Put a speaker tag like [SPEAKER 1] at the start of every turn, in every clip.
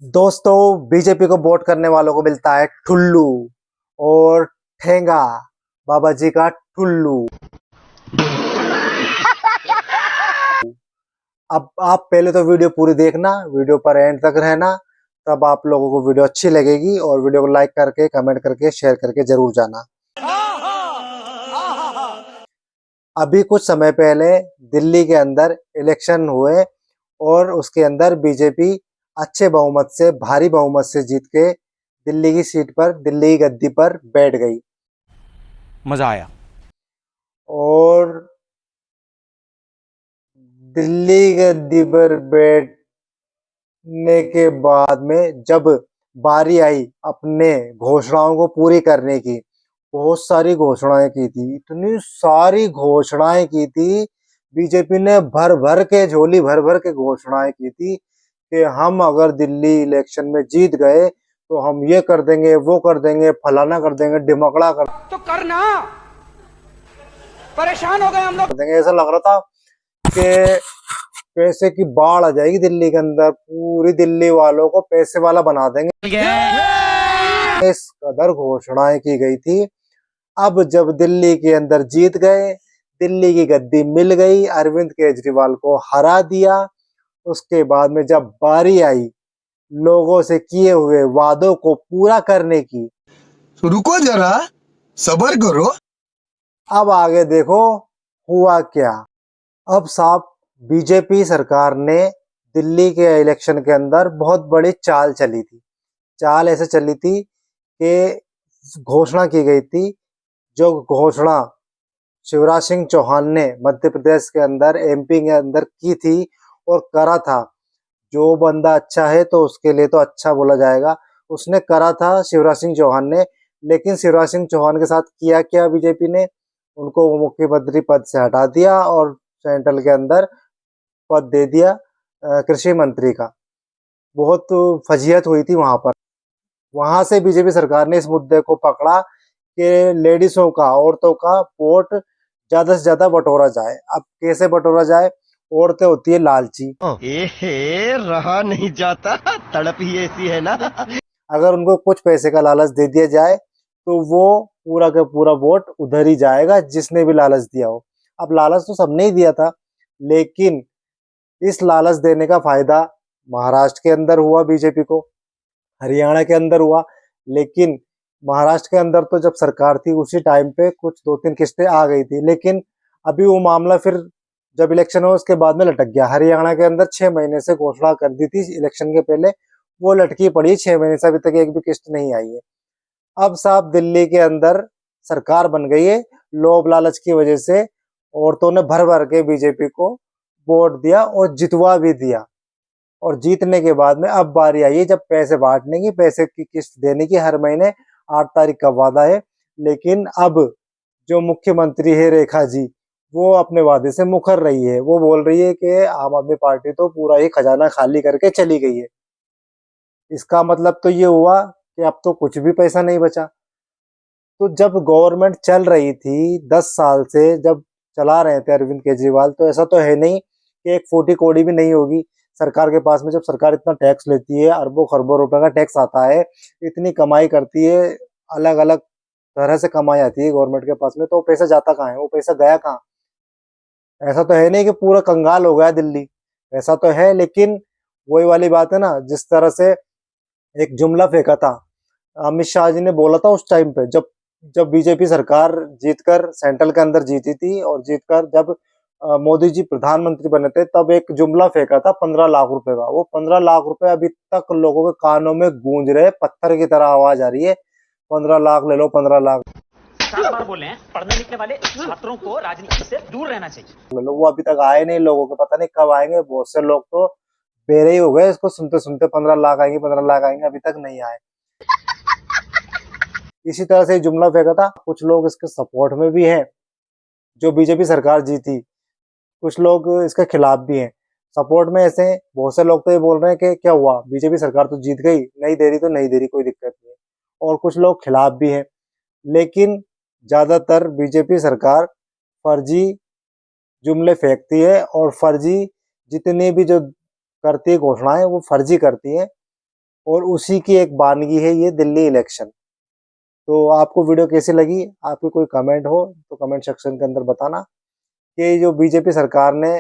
[SPEAKER 1] दोस्तों, बीजेपी को वोट करने वालों को मिलता है ठुल्लू और ठेंगा, बाबा जी का ठुल्लू। अब आप पहले तो वीडियो पूरी देखना, वीडियो पर एंड तक रहना, तब आप लोगों को वीडियो अच्छी लगेगी और वीडियो को लाइक करके, कमेंट करके, शेयर करके जरूर जाना। अभी कुछ समय पहले दिल्ली के अंदर इलेक्शन हुए और उसके अंदर बीजेपी अच्छे बहुमत से, भारी बहुमत से जीत के दिल्ली की सीट पर, दिल्ली की गद्दी पर बैठ गई।
[SPEAKER 2] मजा आया।
[SPEAKER 1] और दिल्ली की गद्दी पर बैठने के बाद में जब बारी आई अपने घोषणाओं को पूरी करने की, बहुत सारी घोषणाएं की थी, इतनी सारी घोषणाएं की थी। बीजेपी ने भर भर के, झोली भर भर के घोषणाएं की थी कि हम अगर दिल्ली इलेक्शन में जीत गए तो हम ये कर देंगे, वो कर देंगे, फलाना कर देंगे, ढिमकड़ा कर
[SPEAKER 3] तो करना, परेशान हो गए हम लोग।
[SPEAKER 1] देंगे। ऐसा लग रहा था कि पैसे की बाढ़ आ जाएगी दिल्ली के अंदर, पूरी दिल्ली वालों को पैसे वाला बना देंगे। इस कदर घोषणाएं की गई थी। अब जब दिल्ली के अंदर जीत गए, दिल्ली की गद्दी मिल गई, अरविंद केजरीवाल को हरा दिया, उसके बाद में जब बारी आई लोगों से किए हुए वादों को पूरा करने की,
[SPEAKER 4] तो रुको जरा, सब्र करो।
[SPEAKER 1] अब आगे देखो हुआ क्या। अब साहब, बीजेपी सरकार ने दिल्ली के इलेक्शन के अंदर बहुत बड़ी चाल चली थी। चाल ऐसे चली थी कि घोषणा की गई थी, जो घोषणा शिवराज सिंह चौहान ने मध्य प्रदेश के अंदर, एमपी के अंदर की थी और करा था। जो बंदा अच्छा है तो उसके लिए तो अच्छा बोला जाएगा, उसने करा था शिवराज सिंह चौहान ने। लेकिन शिवराज सिंह चौहान के साथ किया क्या बीजेपी ने? उनको मुख्यमंत्री पद से हटा दिया और सेंट्रल के अंदर पद दे दिया कृषि मंत्री का। बहुत फजीहत हुई थी वहां पर। वहां से बीजेपी सरकार ने इस मुद्दे को पकड़ा कि लेडीजों का, औरतों का वोट ज्यादा से ज्यादा बटोरा जाए। अब कैसे बटोरा जाए? औरतें होती है लालची,
[SPEAKER 5] रहा नहीं जाता, तड़प ही ऐसी है ना।
[SPEAKER 1] अगर उनको कुछ पैसे का लालच दे दिया जाए तो वो पूरा का पूरा वोट उधर ही जाएगा जिसने भी लालच दिया हो। अब लालच तो सबने ही दिया था, लेकिन इस लालच देने का फायदा महाराष्ट्र के अंदर हुआ बीजेपी को, हरियाणा के अंदर हुआ। लेकिन महाराष्ट्र के अंदर तो जब सरकार थी उसी टाइम पे कुछ 2-3 किस्तें आ गई थी, लेकिन अभी वो मामला फिर जब इलेक्शन हो उसके बाद में लटक गया। हरियाणा के अंदर 6 महीने से घोषणा कर दी थी इलेक्शन के पहले, वो लटकी पड़ी 6 महीने से, अभी तक एक भी किस्त नहीं आई है। अब साहब दिल्ली के अंदर सरकार बन गई है, लोभ लालच की वजह से औरतों ने भर भर के बीजेपी को वोट दिया और जितवा भी दिया। और जीतने के बाद में अब बारी आई है जब पैसे बांटने की, पैसे की किस्त देने की। हर महीने 8 तारीख का वादा है, लेकिन अब जो मुख्यमंत्री है रेखा जी, वो अपने वादे से मुकर रही है। वो बोल रही है कि आम आदमी पार्टी तो पूरा ही खजाना खाली करके चली गई है। इसका मतलब तो ये हुआ कि अब तो कुछ भी पैसा नहीं बचा। तो जब गवर्नमेंट चल रही थी 10 साल से, जब चला रहे थे अरविंद केजरीवाल, तो ऐसा तो है नहीं कि एक फूटी कौड़ी भी नहीं होगी सरकार के पास में। जब सरकार इतना टैक्स लेती है, अरबों खरबों रुपए का टैक्स आता है, इतनी कमाई करती है, अलग अलग तरह से कमाई आती है गवर्नमेंट के पास में, तो वो पैसा जाता कहाँ है? वो पैसा गया कहाँ? ऐसा तो है नहीं कि पूरा कंगाल हो गया दिल्ली, ऐसा तो है। लेकिन वही वाली बात है ना, जिस तरह से एक जुमला फेंका था अमित शाह जी ने, बोला था उस टाइम पे जब जब बीजेपी सरकार जीतकर सेंट्रल के अंदर जीती थी और जीतकर जब मोदी जी प्रधानमंत्री बने थे, तब एक जुमला फेंका था 15 लाख रुपए का। वो 15 लाख रुपए अभी तक लोगों के कानों में गूंज रहे, पत्थर की तरह आवाज आ रही है, 15 लाख ले लो, 15 लाख
[SPEAKER 6] 4 बार बोले हैं पढ़ने लिखने वाले छात्रों को राजनीति से दूर रहना चाहिए।
[SPEAKER 1] ले लो। वो अभी तक आए नहीं, लोगों को पता नहीं कब आएंगे। बहुत से लोग तो बेरे ही हो गए इसको सुनते सुनते, 15 लाख आएंगे, 15 लाख आएंगे, अभी तक नहीं आए। इसी तरह से जुमला फेंका था। कुछ लोग इसके सपोर्ट में भी हैं, जो बीजेपी सरकार जीती, कुछ लोग इसके खिलाफ भी हैं। सपोर्ट में ऐसे बहुत से लोग तो ये बोल रहे हैं कि क्या हुआ, बीजेपी सरकार तो जीत गई, नहीं दे रही तो नहीं दे रही, कोई दिक्कत नहीं है। और कुछ लोग खिलाफ भी हैं। लेकिन ज्यादातर बीजेपी सरकार फर्जी जुमले फेंकती है और फर्जी जितनी भी जो करती है घोषणाएं, वो फर्जी करती है। और उसी की एक बानगी है ये दिल्ली इलेक्शन। तो आपको वीडियो कैसी लगी, आपकी कोई कमेंट हो तो कमेंट सेक्शन के अंदर बताना कि जो बीजेपी सरकार ने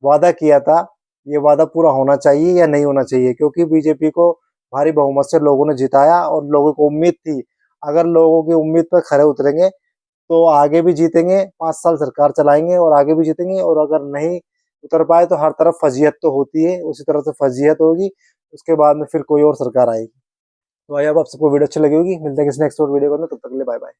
[SPEAKER 1] वादा किया था, ये वादा पूरा होना चाहिए या नहीं होना चाहिए, क्योंकि बीजेपी को भारी बहुमत से लोगों ने जिताया और लोगों को उम्मीद थी, अगर लोगों की उम्मीद पर खरे उतरेंगे तो आगे भी जीतेंगे, 5 साल सरकार चलाएंगे और आगे भी जीतेंगे। और अगर नहीं उतर पाए तो हर तरफ फजीहत तो होती है, उसी तरह से फजीहत होगी, उसके बाद में फिर कोई और सरकार आएगी। तो आई होप आप सबको वीडियो अच्छी लगी होगी। मिलते हैं किसी नेक्स्ट वीडियो के अंदर, तब तक के लिए बाय बाय।